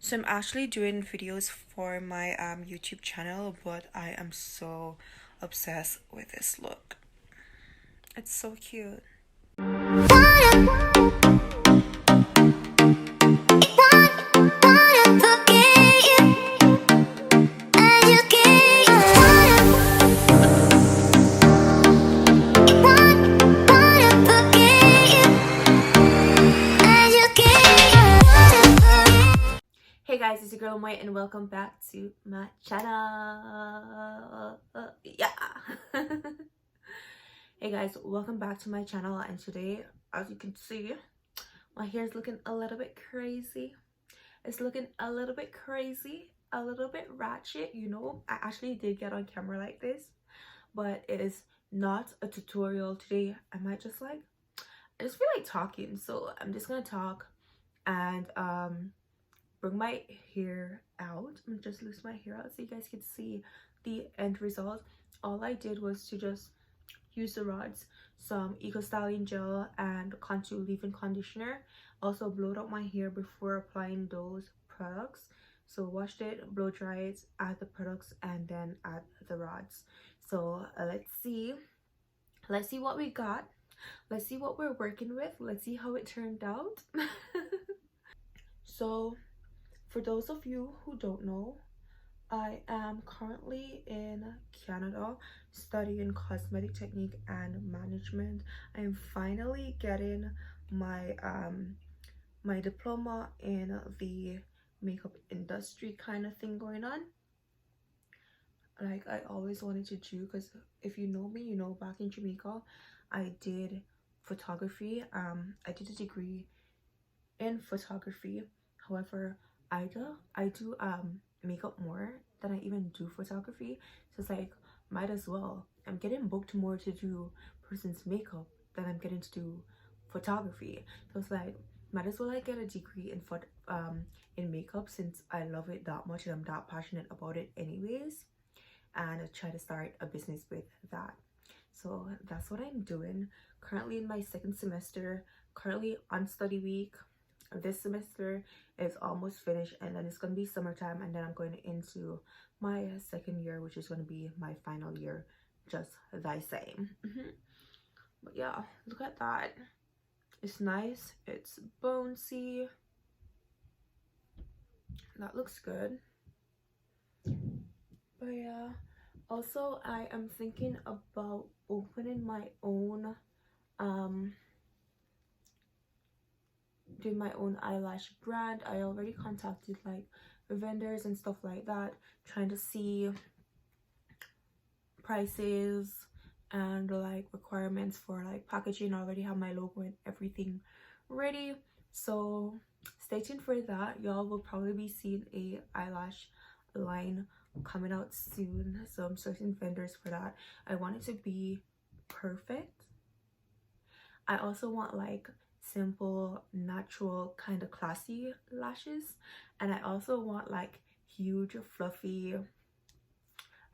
So I'm actually doing videos for my YouTube channel, but I am so obsessed with this look. It's so cute. Hey guys, it's your girl White and welcome back to my channel. Yeah. Hey guys, welcome back to my channel, and today, as you can see, my hair is looking a little bit crazy. It's looking a little bit crazy, a little bit ratchet, you know. I actually did get on camera like this, but it is not a tutorial today. I just feel like talking, so I'm just gonna talk and bring my hair out and just loose my hair out so you guys can see the end result. All I did was to just use the rods, some eco styling gel and contour leave-in conditioner. Also blowed out my hair before applying those products. So washed it, blow dry it, add the products, and then add the rods. So let's see what we got. Let's see what we're working with. Let's see how it turned out. So for those of you who don't know, I am currently in Canada studying cosmetic technique and management. I am finally getting my my diploma in the makeup industry kind of thing going on. Like I always wanted to do, because if you know me, you know back in Jamaica I did photography. I did a degree in photography. However, I do makeup more than I even do photography. So it's like, might as well. I'm getting booked more to do person's makeup than I'm getting to do photography. So it's like, might as well I get a degree in makeup, since I love it that much and I'm that passionate about it anyways, and I try to start a business with that. So that's what I'm doing. Currently in my second semester, currently on study week. This semester is almost finished, and then it's going to be summertime, and then I'm going into my second year, which is going to be my final year, just the same. But yeah, look at that. It's nice. It's bouncy. That looks good. But yeah, also I am thinking about opening my own doing my own eyelash brand. I already contacted like vendors and stuff like that, trying to see prices and like requirements for like packaging. I already have my logo and everything ready, so stay tuned for that. Y'all will probably be seeing a eyelash line coming out soon, so I'm searching vendors for that. I want it to be perfect. I also want like simple, natural, kind of classy lashes, and I also want like huge, fluffy,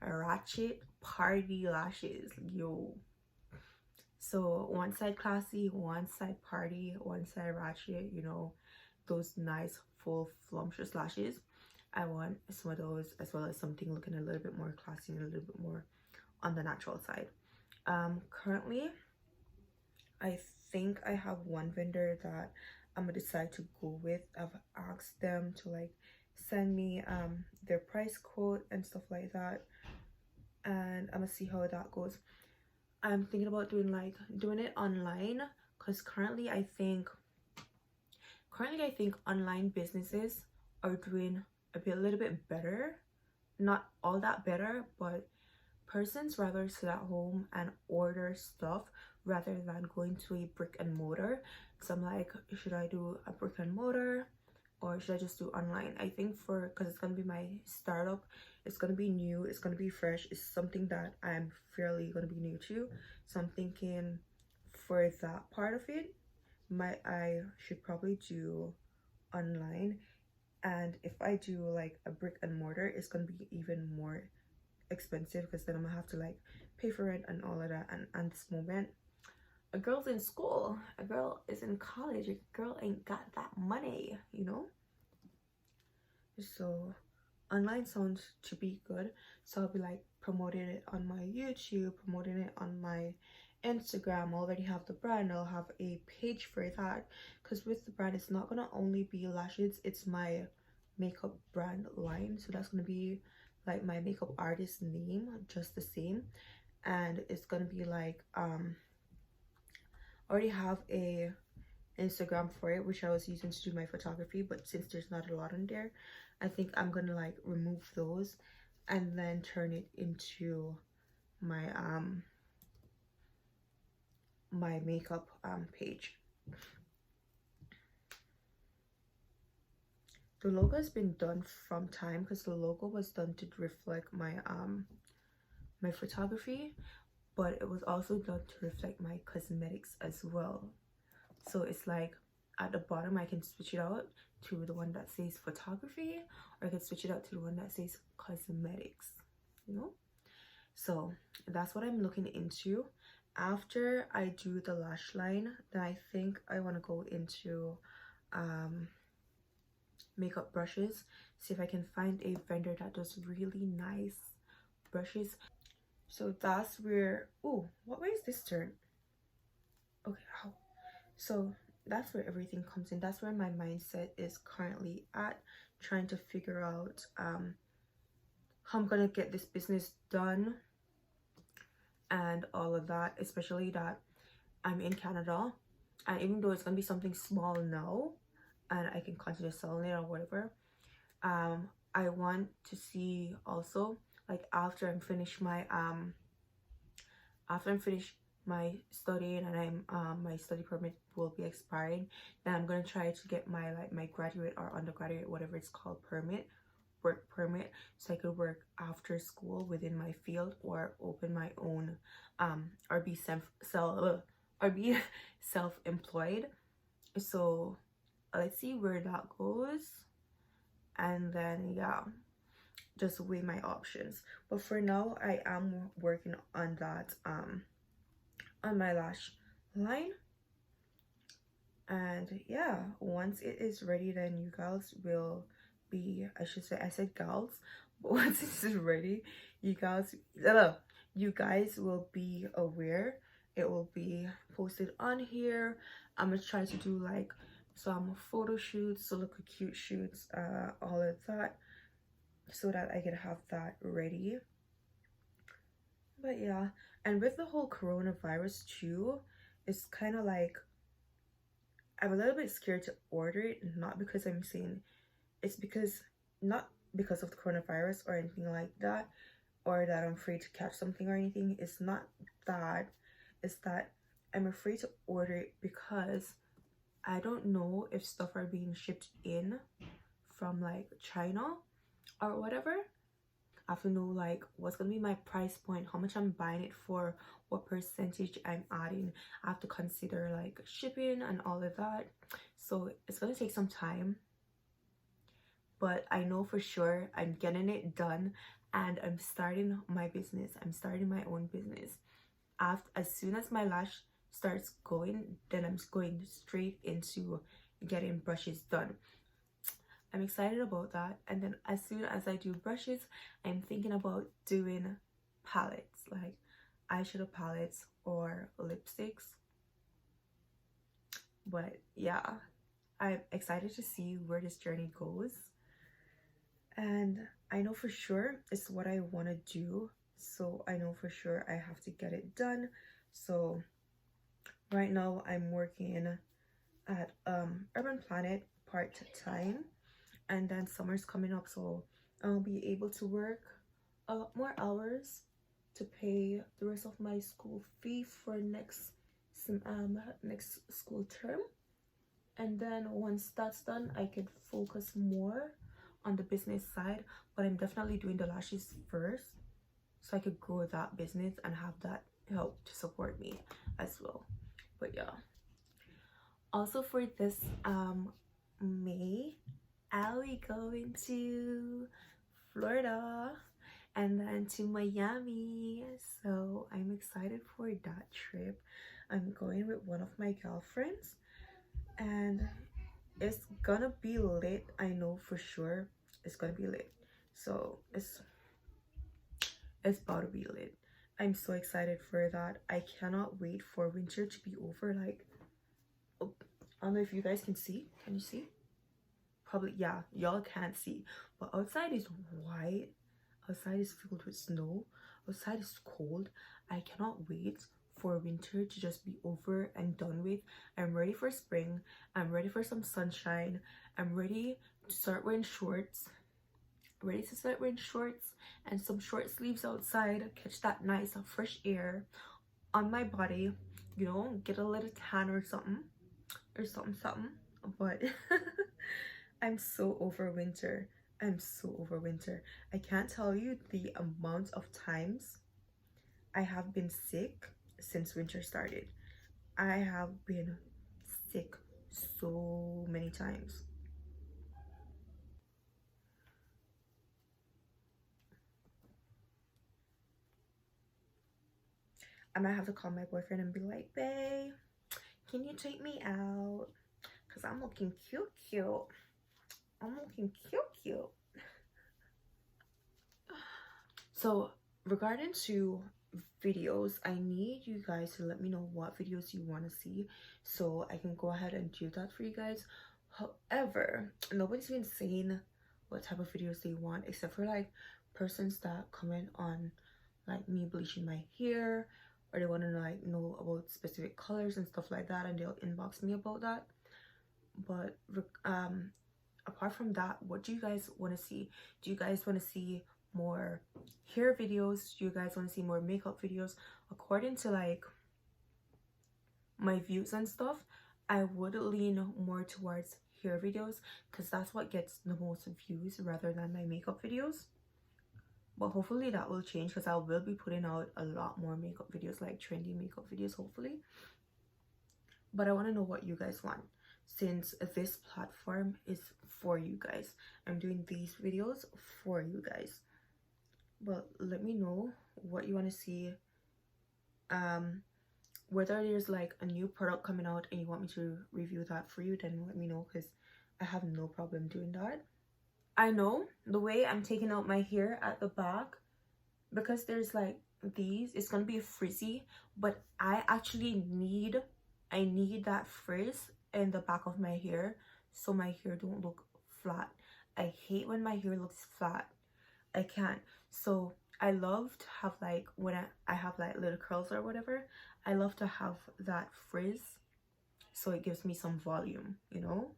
ratchet party lashes. Yo. So one side classy, one side party, one side ratchet, you know, those nice full flumptuous lashes. I want some of those, as well as something looking a little bit more classy and a little bit more on the natural side. Currently I think I have one vendor that I'm gonna decide to go with. I've asked them to like send me their price quote and stuff like that, and I'm gonna see how that goes. I'm thinking about doing it online, because currently I think online businesses are doing a little bit better. Not all that better, but persons rather sit at home and order stuff rather than going to a brick and mortar. So I'm like, should I do a brick and mortar or should I just do online? I think because it's gonna be my startup, it's gonna be new, it's gonna be fresh, it's something that I'm fairly gonna be new to. So I'm thinking for that part of it, I should probably do online. And if I do like a brick and mortar, it's gonna be even more expensive, because then I'm gonna have to like pay for rent and all of that. And at this moment, a girl's in school, a girl is in college, a girl ain't got that money, you know. So online sounds to be good, so I'll be like promoting it on my YouTube, promoting it on my Instagram. I already have the brand, I'll have a page for that, because with the brand it's not gonna only be lashes, it's my makeup brand line, so that's gonna be like my makeup artist name just the same. And it's gonna be like I already have a Instagram for it, which I was using to do my photography, but since there's not a lot on there, I think I'm gonna like remove those and then turn it into my my makeup page. The logo has been done from time, because the logo was done to reflect my photography, but it was also done to reflect my cosmetics as well. So it's like at the bottom I can switch it out to the one that says photography, or I can switch it out to the one that says cosmetics, you know. So that's what I'm looking into. After I do the lash line, then I think I want to go into makeup brushes, see if I can find a vendor that does really nice brushes. So that's where, oh, what way is this turn? Okay, how? So that's where everything comes in. That's where my mindset is currently at, trying to figure out how I'm gonna get this business done and all of that, especially that I'm in Canada, and even though it's gonna be something small now and I can continue selling it or whatever, I want to see also, like after I'm finished my studying and my study permit will be expiring, then I'm gonna try to get my like my graduate or undergraduate, whatever it's called, work permit, so I could work after school within my field, or open my own or be self-employed. So let's see where that goes, and then yeah, just weigh my options. But for now I am working on that on my lash line, and yeah, once it is ready, then you guys will be, I should say, I said gals, but once it is ready, you guys you guys will be aware. It will be posted on here. I'm gonna try to do like some photo shoots, so look cute shoots, all of that, so that I can have that ready. But yeah, and with the whole coronavirus too, it's kind of like I'm a little bit scared to order it, not because I'm saying, it's because, not because of the coronavirus or anything like that, or that I'm afraid to catch something or anything. It's not that. It's that I'm afraid to order it because I don't know if stuff are being shipped in from like China or whatever. I have to know like what's gonna be my price point, how much I'm buying it for, what percentage I'm adding. I have to consider like shipping and all of that. So it's gonna take some time, but I know for sure I'm getting it done, and I'm starting my business. I'm starting my own business. As soon as my lash starts going, then I'm going straight into getting brushes done. I'm excited about that. And then as soon as I do brushes, I'm thinking about doing palettes, like eyeshadow palettes or lipsticks. But yeah, I'm excited to see where this journey goes. And I know for sure it's what I want to do. So I know for sure I have to get it done. So right now I'm working at Urban Planet part-time, and then summer's coming up, so I'll be able to work a lot more hours to pay the rest of my school fee for next school term. And then once that's done, I can focus more on the business side, but I'm definitely doing the lashes first so I could grow that business and have that help to support me as well. But yeah, also for this May, I'll be going to Florida and then to Miami, so I'm excited for that trip. I'm going with one of my girlfriends, and it's gonna be lit, I know for sure. it's gonna be lit. So it's about to be lit. I'm so excited for that. I cannot wait for winter to be over. Like, oh, I don't know if you guys can see. Can you see? Probably, yeah, y'all can't see, but outside is white. Outside is filled with snow. Outside is cold. I cannot wait for winter to just be over and done with. I'm ready for spring. I'm ready for some sunshine. I'm ready to start wearing shorts. Ready to start wearing shorts and some short sleeves outside. Catch that nice fresh air on my body. You know, get a little tan or something. Or something. But I'm so over winter. I'm so over winter. I can't tell you the amount of times I have been sick since winter started. I have been sick so many times. I might have to call my boyfriend and be like, babe, can you take me out? Because I'm looking cute. I'm looking cute. So regarding to videos, I need you guys to let me know what videos you want to see so I can go ahead and do that for you guys. However, nobody's been saying what type of videos they want except for like persons that comment on like me bleaching my hair, or they want to like know about specific colors and stuff like that, and they'll inbox me about that. But apart from that, what do you guys want to see? Do you guys want to see more hair videos? Do you guys want to see more makeup videos? According to like my views and stuff, I would lean more towards hair videos because that's what gets the most views rather than my makeup videos. But hopefully that will change because I will be putting out a lot more makeup videos, like trendy makeup videos, hopefully. But I want to know what you guys want, since this platform is for you guys. I'm doing these videos for you guys. But let me know what you want to see. Whether there's like a new product coming out and you want me to review that for you, then let me know, because I have no problem doing that. I know the way I'm taking out my hair at the back, because there's like these, it's gonna be frizzy, but I actually need that frizz in the back of my hair so my hair don't look flat. I hate when my hair looks flat. I can't. So I love to have like, when I have like little curls or whatever, I love to have that frizz so it gives me some volume, you know.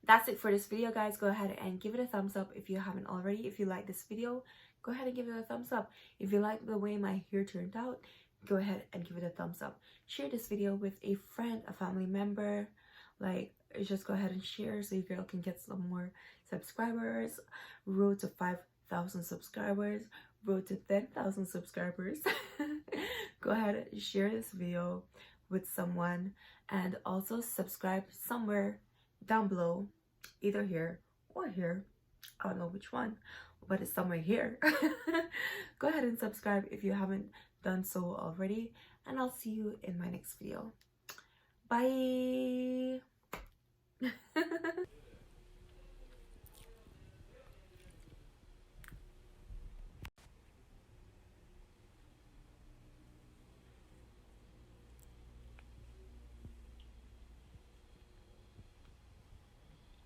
That's it for this video, guys. Go ahead and give it a thumbs up if you haven't already. If you like this video, go ahead and give it a thumbs up. If you like the way my hair turned out, go ahead and give it a thumbs up. Share this video with a friend, a family member. Like, just go ahead and share so your girl can get some more subscribers. Road to 5,000 subscribers. Road to 10,000 subscribers. Go ahead and share this video with someone, and also subscribe somewhere down below, either here or here. I don't know which one, but it's somewhere here. Go ahead and subscribe if you haven't done so already, and I'll see you in my next video. Bye.